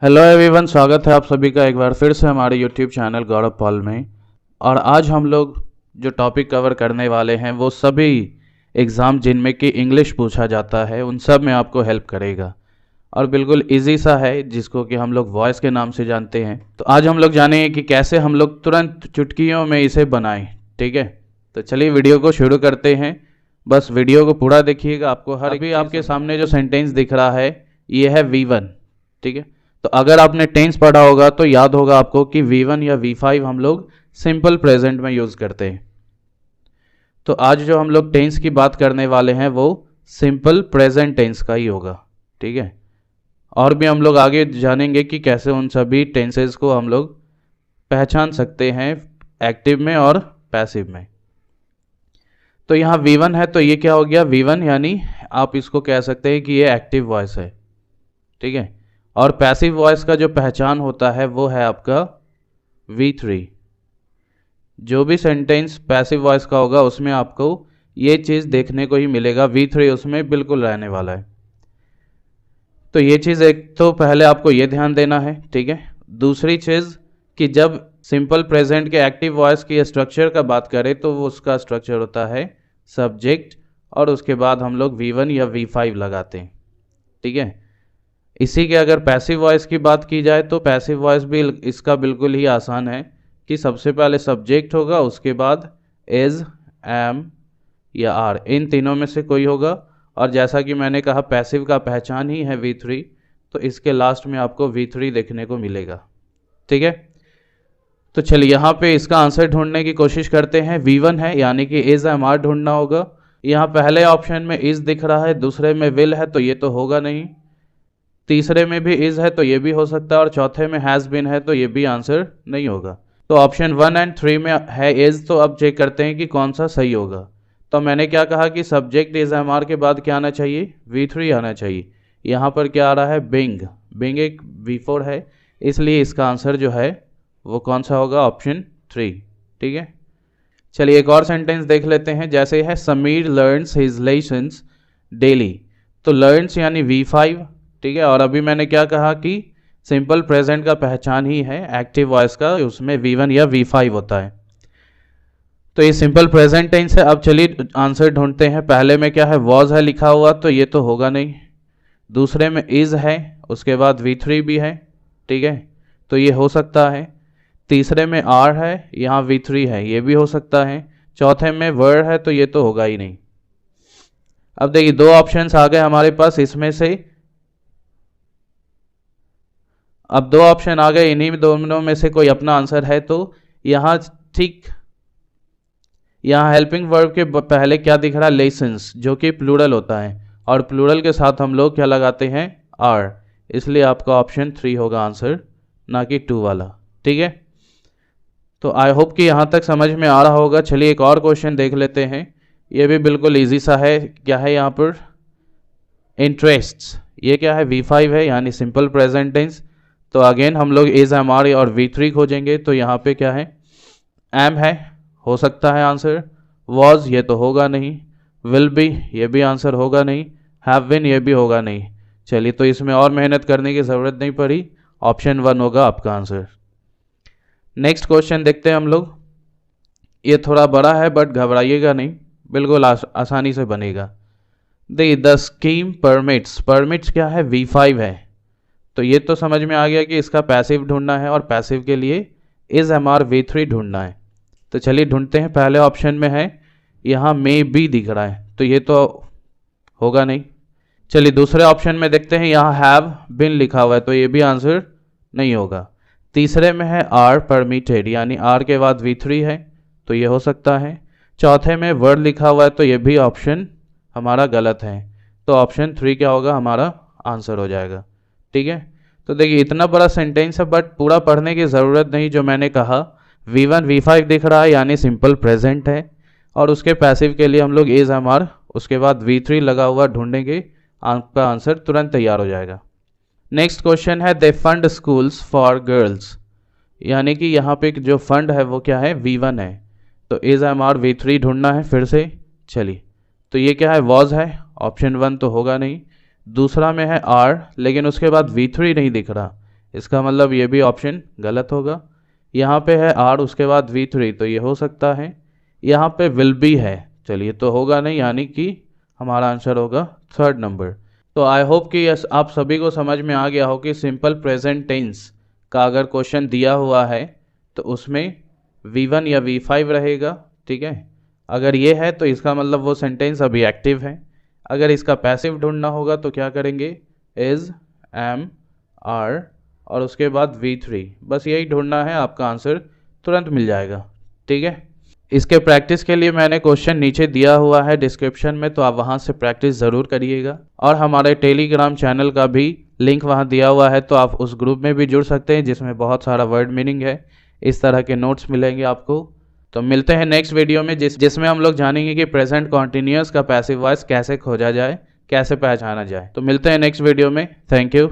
Hello everyone, स्वागत है आप सभी का एक बार फिर से हमारे यूट्यूब चैनल गौरव पॉल में। और आज हम लोग जो टॉपिक कवर करने वाले हैं वो सभी एग्ज़ाम जिनमें कि इंग्लिश पूछा जाता है उन सब में आपको हेल्प करेगा और बिल्कुल इजी सा है, जिसको कि हम लोग वॉइस के नाम से जानते हैं। तो आज हम लोग जानेंगे कि कैसे हम लोग तुरंत चुटकियों में इसे बनाएं। ठीक है, तो चलिए वीडियो को शुरू करते हैं। बस वीडियो को पूरा देखिएगा। आपको हर अभी आपके सामने जो सेंटेंस दिख रहा है ये है V1। ठीक है, तो अगर आपने टेंस पढ़ा होगा तो याद होगा आपको कि V1 या V5 हम लोग सिंपल प्रेजेंट में यूज़ करते हैं। तो आज जो हम लोग टेंस की बात करने वाले हैं वो सिंपल प्रेजेंट टेंस का ही होगा। ठीक है, और भी हम लोग आगे जानेंगे कि कैसे उन सभी टेंसेस को हम लोग पहचान सकते हैं एक्टिव में और पैसिव में। तो यहाँ V1 है तो ये क्या हो गया, V1 यानी आप इसको कह सकते हैं कि ये एक्टिव वॉइस है। ठीक है, और पैसिव वॉइस का जो पहचान होता है वो है आपका V3। जो भी सेंटेंस पैसिव वॉइस का होगा उसमें आपको ये चीज़ देखने को ही मिलेगा, V3 उसमें बिल्कुल रहने वाला है। तो ये चीज़ एक तो पहले आपको ये ध्यान देना है। ठीक है, दूसरी चीज़ कि जब सिंपल प्रेजेंट के एक्टिव वॉइस की स्ट्रक्चर का बात करें तो वो उसका स्ट्रक्चर होता है सब्जेक्ट और उसके बाद हम लोग V1 या V5 लगाते हैं। ठीक है, इसी के अगर पैसिव वॉइस की बात की जाए तो पैसिव वॉइस भी इसका बिल्कुल ही आसान है कि सबसे पहले सब्जेक्ट होगा, उसके बाद इज, एम या आर, इन तीनों में से कोई होगा। और जैसा कि मैंने कहा पैसिव का पहचान ही है V3, तो इसके लास्ट में आपको V3 देखने को मिलेगा। ठीक है, तो चलिए यहाँ पे इसका आंसर ढूंढने की कोशिश करते हैं। V1 है यानी कि इज, एम, आर ढूंढना होगा। यहाँ पहले ऑप्शन में इज दिख रहा है, दूसरे में विल है तो ये तो होगा नहीं, तीसरे में भी इज है तो ये भी हो सकता है, और चौथे में हैज़ बीन है तो ये भी आंसर नहीं होगा। तो ऑप्शन 1 और 3 में है इज, तो अब चेक करते हैं कि कौन सा सही होगा। तो मैंने क्या कहा कि सब्जेक्ट इज एम आर के बाद क्या आना चाहिए, V3 आना चाहिए। यहाँ पर क्या आ रहा है, बिंग। बिंग एक V4 है, इसलिए इसका आंसर जो है वो कौन सा होगा, ऑप्शन 3। ठीक है, चलिए एक और सेंटेंस देख लेते हैं। जैसे है Sameer learns his lessons daily, तो लर्न्स यानी V5। ठीक है, और अभी मैंने क्या कहा कि सिंपल प्रेजेंट का पहचान ही है एक्टिव वॉइस का, उसमें V1 या V5 होता है। तो ये सिंपल प्रेजेंट टेंस है। अब चलिए आंसर ढूंढते हैं। पहले में क्या है, वॉज है लिखा हुआ तो ये तो होगा नहीं, दूसरे में इज है, उसके बाद V3 भी है। ठीक है, तो ये हो सकता है। तीसरे में आर है, यहाँ V3 है, ये भी हो सकता है। चौथे में वर्ड है तो ये तो होगा ही नहीं। अब देखिए दो ऑप्शंस आ गए हमारे पास, इसमें से अब दो ऑप्शन आ गए, इन्हीं दोनों में से कोई अपना आंसर है। तो यहाँ ठीक, यहाँ हेल्पिंग वर्ब के पहले क्या दिख रहा है, लेसन्स, जो कि प्लूरल होता है, और प्लूरल के साथ हम लोग क्या लगाते हैं, आर, इसलिए आपका ऑप्शन 3 होगा आंसर, ना कि 2 वाला। ठीक है, तो आई होप कि यहाँ तक समझ में आ रहा होगा। चलिए एक और क्वेश्चन देख लेते हैं, ये भी बिल्कुल ईजी सा है। क्या है यहाँ पर, इंटरेस्ट्स, ये क्या है, V5 है यानी सिंपल प्रेजेंट टेंस। तो अगेन हम लोग इज, एम, आर और V3 खोजेंगे। तो यहाँ पे क्या है, एम है, हो सकता है आंसर। वॉज, ये तो होगा नहीं। विल बी, ये भी आंसर होगा नहीं। हैव बीन, ये भी होगा नहीं। चलिए तो इसमें और मेहनत करने की ज़रूरत नहीं पड़ी, ऑप्शन 1 होगा आपका आंसर। नेक्स्ट क्वेश्चन देखते हैं हम लोग। ये थोड़ा बड़ा है बट घबराइएगा नहीं, बिल्कुल आसानी से बनेगा। द स्कीम परमिट्स, परमिट्स क्या है, V5 है। तो ये तो समझ में आ गया कि इसका पैसिव ढूंढना है, और पैसिव के लिए इज, एम, आर, V3 ढूंढना है। तो चलिए ढूंढते हैं। पहले ऑप्शन में है, यहाँ मे बी दिख रहा है तो ये तो होगा नहीं। चलिए दूसरे ऑप्शन में देखते हैं, यहाँ हैव बिन लिखा हुआ है तो ये भी आंसर नहीं होगा। तीसरे में है आर परमिटेड, यानी आर के बाद V3 है तो ये हो सकता है। चौथे में वर्ड लिखा हुआ है तो ये भी ऑप्शन हमारा गलत है, तो ऑप्शन 3 क्या होगा, हमारा आंसर हो जाएगा। ठीक है, तो देखिए इतना बड़ा सेंटेंस है बट पूरा पढ़ने की ज़रूरत नहीं। जो मैंने कहा V1 V5 दिख रहा है यानी सिंपल प्रेजेंट है, और उसके पैसिव के लिए हम लोग इज, एम, आर, उसके बाद V3 लगा हुआ ढूंढेंगे, आपका आंसर तुरंत तैयार हो जाएगा। नेक्स्ट क्वेश्चन है, दे फंड स्कूल्स फॉर गर्ल्स, यानी कि यहाँ पे जो फंड है वो क्या है, V1 है। तो इज, एम, आर, V3 ढूंढना है फिर से। चलिए तो ये क्या है, वॉज है, ऑप्शन 1 तो होगा नहीं। दूसरा में है आर, लेकिन उसके बाद V3 नहीं दिख रहा, इसका मतलब ये भी ऑप्शन गलत होगा। यहाँ पे है आर उसके बाद V3 तो ये हो सकता है। यहाँ पे विल बी है, चलिए तो होगा नहीं, यानी कि हमारा आंसर होगा थर्ड नंबर। तो आई होप कि आप सभी को समझ में आ गया हो कि सिंपल प्रेजेंट टेंस का अगर क्वेश्चन दिया हुआ है तो उसमें V1 या V5 रहेगा, ठीक है। अगर ये है तो इसका मतलब वो सेंटेंस अभी एक्टिव है। अगर इसका पैसिव ढूंढना होगा तो क्या करेंगे, इज, एम, आर और उसके बाद V3, बस यही ढूंढना है, आपका आंसर तुरंत मिल जाएगा, ठीक है। इसके प्रैक्टिस के लिए मैंने क्वेश्चन नीचे दिया हुआ है डिस्क्रिप्शन में, तो आप वहां से प्रैक्टिस ज़रूर करिएगा। और हमारे टेलीग्राम चैनल का भी लिंक वहां दिया हुआ है, तो आप उस ग्रुप में भी जुड़ सकते हैं जिसमें बहुत सारा वर्ड मीनिंग है, इस तरह के नोट्स मिलेंगे आपको। तो मिलते हैं नेक्स्ट वीडियो में जिसमें हम लोग जानेंगे कि प्रेजेंट कॉन्टिन्यूअस का पैसिव वॉइस कैसे खोजा जाए, कैसे पहचाना जाए। तो मिलते हैं नेक्स्ट वीडियो में। Thank you.